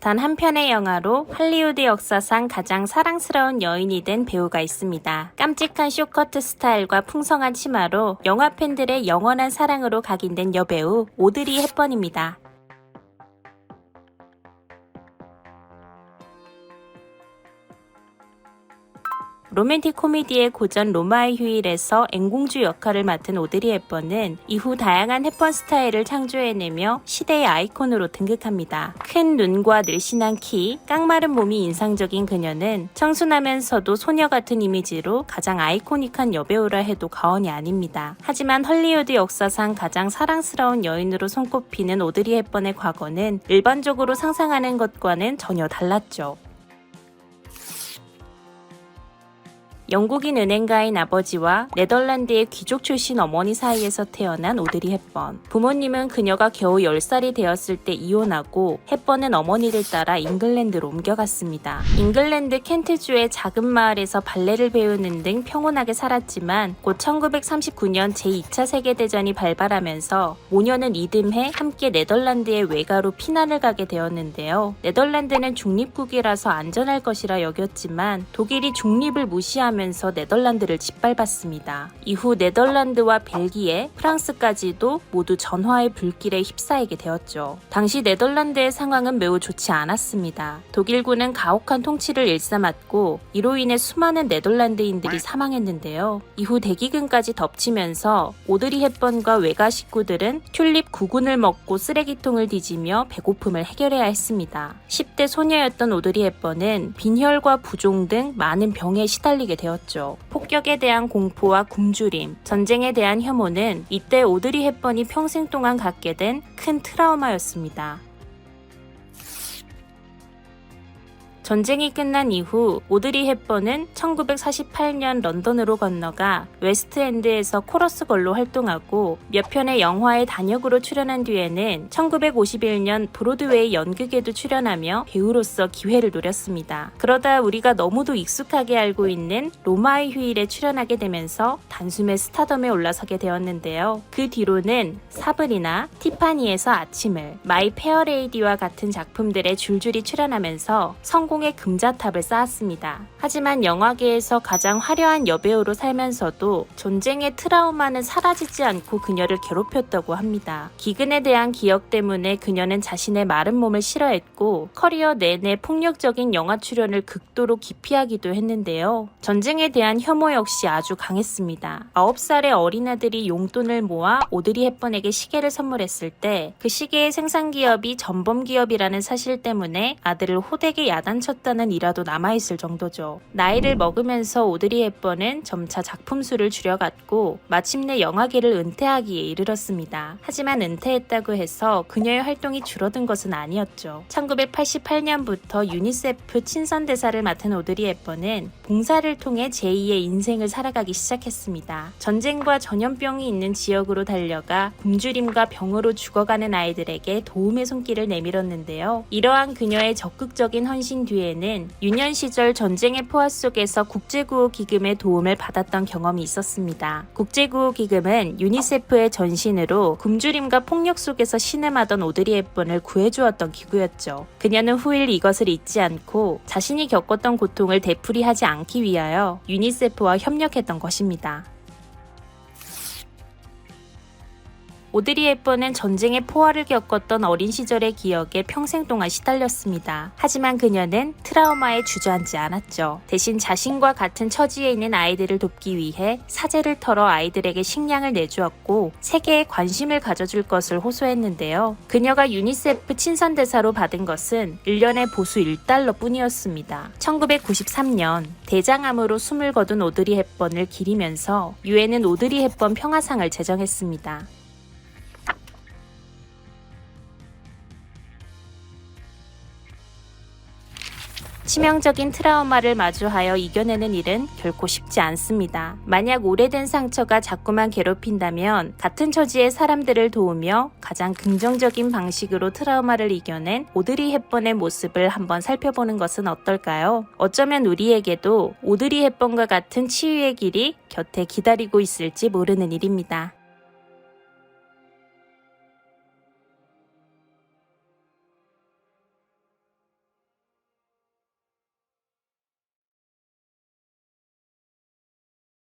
단 한 편의 영화로 할리우드 역사상 가장 사랑스러운 여인이 된 배우가 있습니다. 깜찍한 쇼커트 스타일과 풍성한 치마로 영화 팬들의 영원한 사랑으로 각인된 여배우 오드리 헵번입니다. 로맨틱 코미디의 고전 로마의 휴일에서 앵공주 역할을 맡은 오드리 헵번은 이후 다양한 헵번 스타일을 창조해내며 시대의 아이콘으로 등극합니다. 큰 눈과 늘씬한 키, 깡마른 몸이 인상적인 그녀는 청순하면서도 소녀 같은 이미지로 가장 아이코닉한 여배우라 해도 과언이 아닙니다. 하지만 헐리우드 역사상 가장 사랑스러운 여인으로 손꼽히는 오드리 헵번의 과거는 일반적으로 상상하는 것과는 전혀 달랐죠. 영국인 은행가인 아버지와 네덜란드의 귀족 출신 어머니 사이에서 태어난 오드리 헵번. 부모님은 그녀가 겨우 10살이 되었을 때 이혼하고 헵번은 어머니를 따라 잉글랜드로 옮겨갔습니다. 잉글랜드 켄트주의 작은 마을에서 발레를 배우는 등 평온하게 살았지만 곧 1939년 제2차 세계대전이 발발하면서 모녀는 이듬해 함께 네덜란드의 외가로 피난을 가게 되었는데요. 네덜란드는 중립국이라서 안전할 것이라 여겼지만 독일이 중립을 무시하며 네덜란드를 짓밟았습니다. 이후 네덜란드와 벨기에, 프랑스까지도 모두 전화의 불길에 휩싸이게 되었죠. 당시 네덜란드의 상황은 매우 좋지 않았습니다. 독일군은 가혹한 통치를 일삼았고 이로 인해 수많은 네덜란드인들이 사망했는데요. 이후 대기근까지 덮치면서 오드리 헵번과 외가 식구들은 튤립 9군을 먹고 쓰레기통을 뒤지며 배고픔을 해결해야 했습니다. 10대 소녀였던 오드리 헵번은 빈혈과 부종 등 많은 병에 시달리게 되었습니다. 폭격에 대한 공포와 굶주림, 전쟁에 대한 혐오는 이때 오드리 헵번이 평생 동안 갖게 된 큰 트라우마였습니다. 전쟁이 끝난 이후 오드리 헵번은 1948년 런던으로 건너가 웨스트엔드에서 코러스 걸로 활동하고 몇 편의 영화에 단역으로 출연한 뒤에는 1951년 브로드웨이 연극에도 출연하며 배우로서 기회를 노렸습니다. 그러다 우리가 너무도 익숙하게 알고 있는 로마의 휴일에 출연하게 되면서 단숨에 스타덤에 올라서게 되었는데요. 그 뒤로는 사브리나, 티파니에서 아침을, 마이 페어레이디와 같은 작품들에 줄줄이 출연하면서 성공의 금자탑을 쌓았습니다. 하지만 영화계에서 가장 화려한 여배우로 살면서도 전쟁의 트라우마는 사라지지 않고 그녀를 괴롭혔다고 합니다. 기근에 대한 기억 때문에 그녀는 자신의 마른 몸을 싫어했고 커리어 내내 폭력적인 영화 출연을 극도로 기피하기도 했는데요. 전쟁에 대한 혐오 역시 아주 강했습니다. 9살의 어린아들이 용돈을 모아 오드리 헵번에게 시계를 선물했을 때 그 시계의 생산기업이 전범기업이라는 사실 때문에 아들을 호되게 야단쳤다는 일화도 남아있을 정도죠. 나이를 먹으면서 오드리 헵번은 점차 작품 수를 줄여갔고 마침내 영화계를 은퇴하기에 이르렀습니다. 하지만 은퇴했다고 해서 그녀의 활동이 줄어든 것은 아니었죠. 1988년부터 유니세프 친선대사를 맡은 오드리 헵번은 봉사를 통해 제2의 인생을 살아가기 시작했습니다. 전쟁과 전염병이 있는 지역으로 달려가 굶주림과 병으로 죽어가는 아이들에게 도움의 손길을 내밀었는데요. 이러한 그녀의 적극적인 헌신 뒤에는 유년 시절 전쟁의 포화 속에서 국제구호기금의 도움을 받았던 경험이 있었습니다. 국제구호기금은 유니세프의 전신으로 굶주림과 폭력 속에서 신음하던 오드리 헵번을 구해주었던 기구였죠. 그녀는 후일 이것을 잊지 않고 자신이 겪었던 고통을 되풀이하지 않기 위하여 유니세프와 협력했던 것입니다. 오드리 헵번은 전쟁의 포화를 겪었던 어린 시절의 기억에 평생 동안 시달렸습니다. 하지만 그녀는 트라우마에 주저앉지 않았죠. 대신 자신과 같은 처지에 있는 아이들을 돕기 위해 사재를 털어 아이들에게 식량을 내주었고 세계에 관심을 가져줄 것을 호소했는데요. 그녀가 유니세프 친선대사로 받은 것은 1년에 보수 $1 뿐이었습니다. 1993년 대장암으로 숨을 거둔 오드리 헵번을 기리면서 유엔은 오드리 헵번 평화상을 제정했습니다. 치명적인 트라우마를 마주하여 이겨내는 일은 결코 쉽지 않습니다. 만약 오래된 상처가 자꾸만 괴롭힌다면 같은 처지의 사람들을 도우며 가장 긍정적인 방식으로 트라우마를 이겨낸 오드리 헵번의 모습을 한번 살펴보는 것은 어떨까요? 어쩌면 우리에게도 오드리 헵번과 같은 치유의 길이 곁에 기다리고 있을지 모르는 일입니다.